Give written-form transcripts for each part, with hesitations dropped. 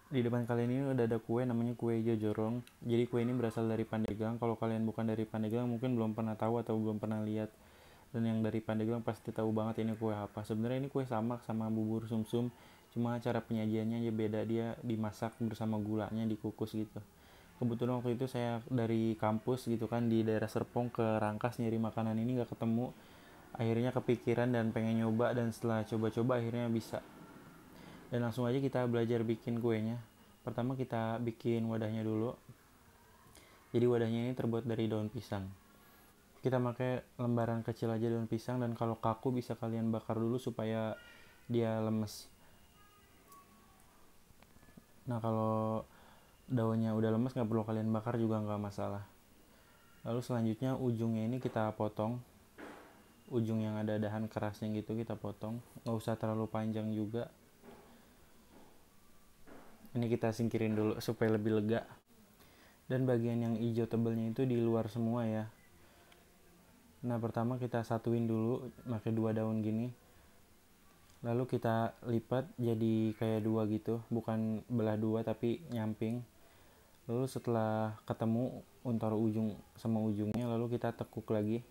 Di depan kalian ini udah ada kue namanya kue hijau jorong. Jadi kue ini berasal dari Pandeglang. Kalau kalian bukan dari Pandeglang mungkin belum pernah tahu atau belum pernah lihat. Dan yang dari Pandeglang pasti tahu banget ini kue apa. Sebenarnya ini kue sama bubur sumsum, cuma cara penyajiannya aja beda. Dia dimasak bersama gulanya, dikukus gitu. Kebetulan waktu itu saya dari kampus gitu kan di daerah Serpong ke Rangkas nyari makanan ini nggak ketemu. Akhirnya kepikiran dan pengen nyoba, dan setelah coba-coba akhirnya bisa. Dan langsung aja kita belajar bikin kuenya. Pertama kita bikin wadahnya dulu. Jadi wadahnya ini terbuat dari daun pisang. Kita pakai lembaran kecil aja daun pisang, dan kalau kaku bisa kalian bakar dulu supaya dia lemes. Nah kalau daunnya udah lemes nggak perlu kalian bakar juga nggak masalah. Lalu selanjutnya ujungnya ini kita potong. Ujung yang ada dahan kerasnya gitu kita potong. Nggak usah terlalu panjang juga. Ini kita singkirin dulu supaya lebih lega. Dan bagian yang hijau tebelnya itu di luar semua ya. Nah pertama kita satuin dulu pakai 2 daun gini. Lalu kita lipat jadi kayak 2 gitu, bukan belah 2 tapi nyamping. Lalu setelah ketemu antara ujung sama ujungnya, lalu kita tekuk lagi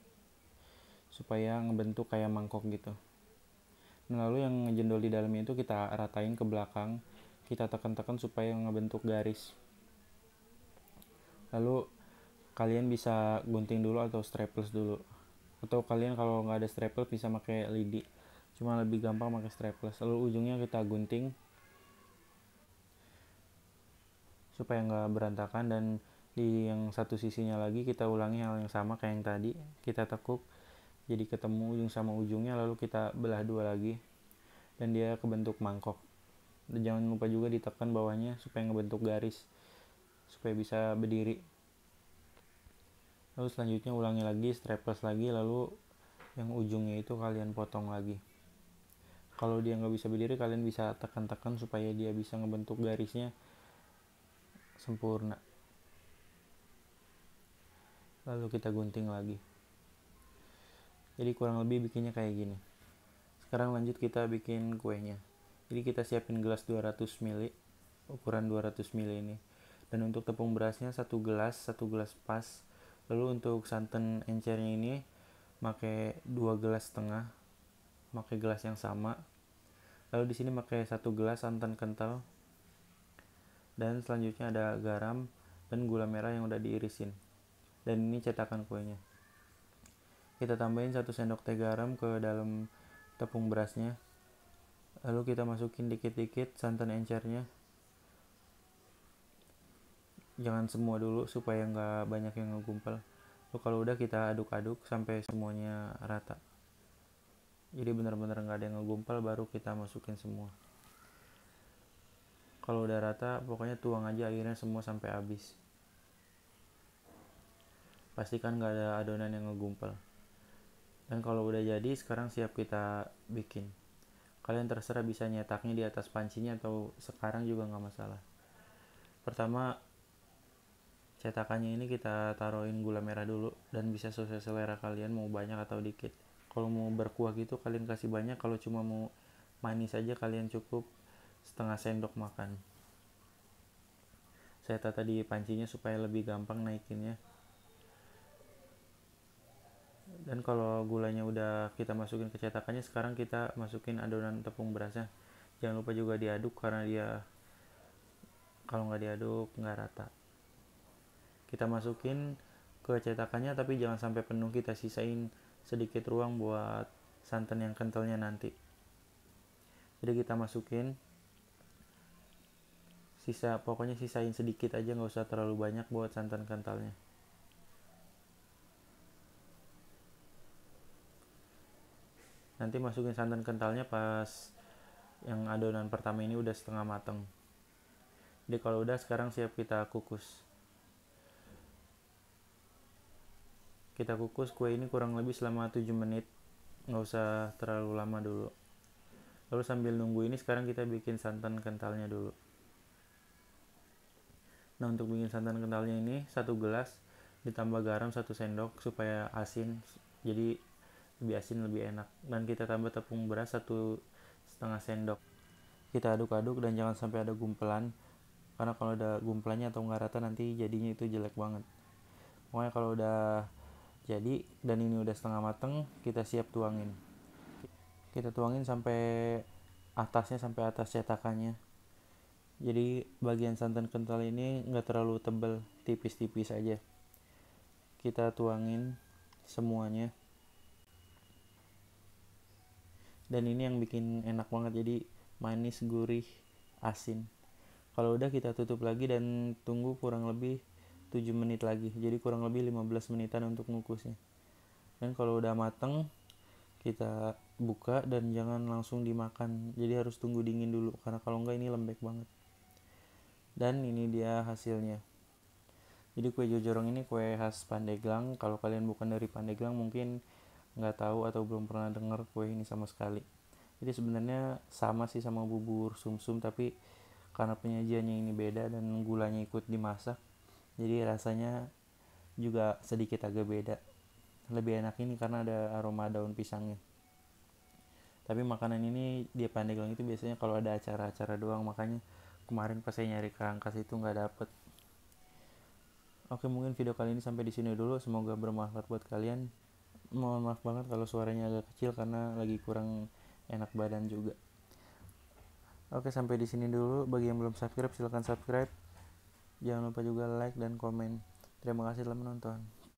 supaya ngebentuk kayak mangkok gitu. Nah lalu yang ngejendol di dalamnya itu kita ratain ke belakang, kita tekan-tekan supaya ngebentuk garis. Lalu kalian bisa gunting dulu atau staples dulu, atau kalian kalau nggak ada staples bisa pakai lidi, cuma lebih gampang pakai staples. Lalu ujungnya kita gunting supaya nggak berantakan, dan di yang satu sisinya lagi kita ulangi hal yang sama kayak yang tadi. Kita tekuk jadi ketemu ujung sama ujungnya, lalu kita belah 2 lagi dan dia kebentuk mangkok. Dan jangan lupa juga ditekan bawahnya supaya ngebentuk garis supaya bisa berdiri. Lalu selanjutnya ulangi lagi, strapless lagi, lalu yang ujungnya itu kalian potong lagi. Kalau dia nggak bisa berdiri, kalian bisa tekan-tekan supaya dia bisa ngebentuk garisnya sempurna. Lalu kita gunting lagi. Jadi kurang lebih bikinnya kayak gini. Sekarang lanjut kita bikin kuenya. Jadi kita siapin gelas 200 ml, ukuran 200 ml ini. Dan untuk tepung berasnya 1 gelas pas. Lalu untuk santan encernya ini pakai 2,5 gelas, pakai gelas yang sama. Lalu di sini pakai 1 gelas santan kental. Dan selanjutnya ada garam dan gula merah yang udah diirisin. Dan ini cetakan kuenya. Kita tambahin 1 sendok teh garam ke dalam tepung berasnya. Lalu kita masukin dikit-dikit santan encernya. Jangan semua dulu supaya nggak banyak yang ngegumpal. Lalu kalau udah kita aduk-aduk sampai semuanya rata. Jadi benar-benar nggak ada yang ngegumpal, baru kita masukin semua. Kalau udah rata pokoknya tuang aja airnya semua sampai habis. Pastikan nggak ada adonan yang ngegumpal. Dan kalau udah jadi, sekarang siap kita bikin. Kalian terserah bisa nyetaknya di atas pancinya atau sekarang juga nggak masalah. Pertama cetakannya ini kita taruhin gula merah dulu, dan bisa sesuai selera kalian mau banyak atau dikit. Kalau mau berkuah gitu kalian kasih banyak, kalau cuma mau manis aja kalian cukup setengah sendok makan. Saya tata di pancinya supaya lebih gampang naikinnya. Dan kalau gulanya udah kita masukin ke cetakannya, sekarang kita masukin adonan tepung berasnya. Jangan lupa juga diaduk karena dia kalau nggak diaduk nggak rata. Kita masukin ke cetakannya tapi jangan sampai penuh, kita sisain sedikit ruang buat santan yang kentalnya nanti. Jadi kita masukin pokoknya sisain sedikit aja, nggak usah terlalu banyak buat santan kentalnya. Nanti masukin santan kentalnya pas yang adonan pertama ini udah setengah mateng. Jadi kalau udah, sekarang siap kita kukus. Kita kukus kue ini kurang lebih selama 7 menit, nggak usah terlalu lama dulu. Lalu sambil nunggu ini sekarang kita bikin santan kentalnya dulu. Nah untuk bikin santan kentalnya ini 1 gelas ditambah garam 1 sendok supaya asin, jadi lebih asin lebih enak. Dan kita tambah tepung beras 1,5 sendok. Kita aduk-aduk dan jangan sampai ada gumpelan. karena kalau ada gumplanya atau nggak rata nanti jadinya itu jelek banget. Pokoknya kalau udah jadi dan ini udah setengah mateng, kita siap tuangin. Kita tuangin sampai atasnya, sampai atas cetakannya. Jadi bagian santan kental ini nggak terlalu tebal, tipis-tipis aja. Kita tuangin semuanya. Dan ini yang bikin enak banget, jadi manis, gurih, asin. Kalau udah kita tutup lagi dan tunggu kurang lebih 7 menit lagi. Jadi kurang lebih 15 menitan untuk ngukusnya. Dan kalau udah mateng, kita buka dan jangan langsung dimakan. Jadi harus tunggu dingin dulu karena kalau enggak ini lembek banget. Dan ini dia hasilnya. Jadi kue jojorong ini kue khas Pandeglang. Kalau kalian bukan dari Pandeglang mungkin nggak tahu atau belum pernah dengar kue ini sama sekali. Jadi sebenarnya sama sih sama bubur sumsum, tapi karena penyajiannya ini beda dan gulanya ikut dimasak, jadi rasanya juga sedikit agak beda. Lebih enak ini karena ada aroma daun pisangnya. Tapi makanan ini di Pandeglang itu biasanya kalau ada acara-acara doang, makanya kemarin pas saya nyari kerangkas itu nggak dapet. Oke, mungkin video kali ini sampai di sini dulu. Semoga bermanfaat buat kalian. Mohon maaf banget kalau suaranya agak kecil karena lagi kurang enak badan juga. Oke, sampai di sini dulu. Bagi yang belum subscribe, silahkan subscribe. Jangan lupa juga like dan komen. Terima kasih telah menonton.